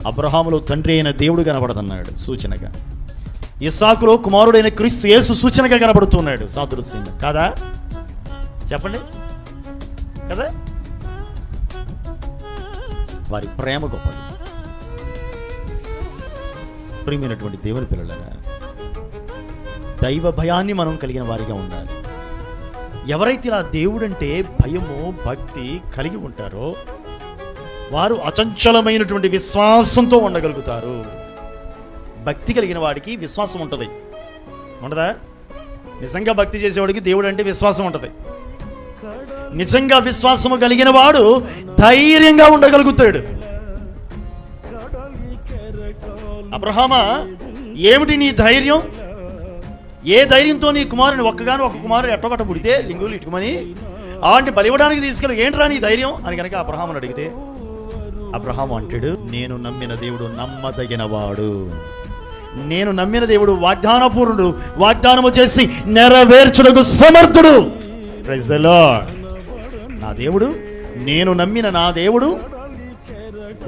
అబ్రహాములో తండ్రి అయిన దేవుడు కనబడుతున్నాడు సూచనగా, ఇస్సాకులో కుమారుడైన క్రీస్తు యేసు సూచనగా కనబడుతున్నాడు సాదృశ్యంగా. కాదా? చెప్పండి కదా. వారి ప్రేమ గొప్పది. ప్రియమైనటువంటి దేవుని పిల్లలారా, దైవ భయాన్ని మనం కలిగిన వారిగా ఉండాలి. ఎవరైతే ఇలా దేవుడంటే భయము భక్తి కలిగి ఉంటారో వారు అచంచలమైనటువంటి విశ్వాసంతో ఉండగలుగుతారు. భక్తి కలిగిన వాడికి విశ్వాసం ఉంటుంది, ఉండదా? నిజంగా భక్తి చేసేవాడికి దేవుడు అంటే విశ్వాసం ఉంటుంది. నిజంగా విశ్వాసము కలిగిన వాడు ధైర్యంగా ఉండగలుగుతాడు. అబ్రహామా, ఏమిటి నీ ధైర్యం? ఏ ధైర్యంతో నీ కుమారుని ఒక కుమారుడు ఎట్టొకట పుడితే లింగులు ఇటుకమని అలాంటి బలివ్వడానికి తీసుకెళ్ళి ఏంట్రా నీ ధైర్యం అని కనుక అబ్రహాముని అడిగితే, అబ్రహాము అంటాడు, నేను నమ్మిన దేవుడు నమ్మదగినవాడు, నేను నమ్మిన దేవుడు వాగ్దానపూర్ణుడు, వాగ్దానము చేసి నెరవేర్చుటకు సమర్థుడు. Praise the Lord. నా దేవుడు, నేను నమ్మిన నా దేవుడు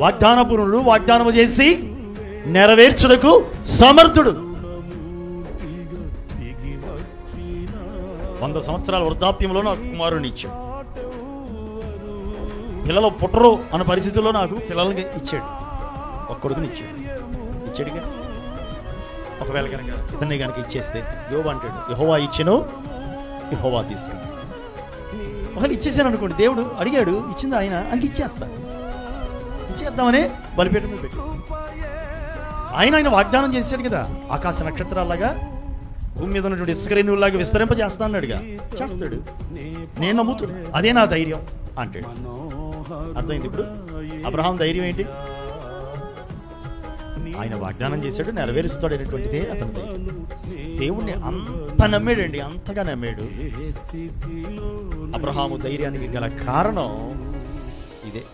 వాగ్దానపూర్ణుడు, వాగ్దానము చేసి నెరవేర్చుటకు సమర్థుడు. 100 సంవత్సరాల వృద్ధాప్యంలో నాకు కుమారుని ఇచ్చాడు. పిల్లలు పుట్టరు అన్న పరిస్థితుల్లో నాకు పిల్లలకి ఇచ్చాడు. ఒక కొడుకుని ఇచ్చాడుగా. ఒకవేళ కనుక ఇతన్ని కనుక ఇచ్చేస్తే యోబు అంటాడు, యెహోవా ఇచ్చెను, యెహోవా తీసుకుని. ఒకవేళ ఇచ్చేసాను అనుకోండి, దేవుడు అడిగాడు, ఇచ్చింది ఆయన, అంక ఇచ్చేద్దామని బలిపీఠం మీద పెట్టేసి ఆయన వాగ్దానం చేశాడు కదా, ఆకాశ నక్షత్రాలాగా భూమి మీద ఉన్నటువంటి ఇసుకరేణువులాగా విస్తరింపజేస్తా అన్నాడుగా, చేస్తాడు. నేను నమ్ముతున్నా, అదే నా ధైర్యం అంటాడు. అర్థమైంది ఇప్పుడు అబ్రహాం ధైర్యం ఏంటి? ఆయన వాగ్దానం చేశాడు, నెరవేరుస్తాడు అనేటువంటిదే అతని ధైర్యం. దేవుణ్ణి అంత నమ్మాడండి, అంతగా నమ్మాడు. అబ్రహాము ధైర్యానికి గల కారణం ఇదే.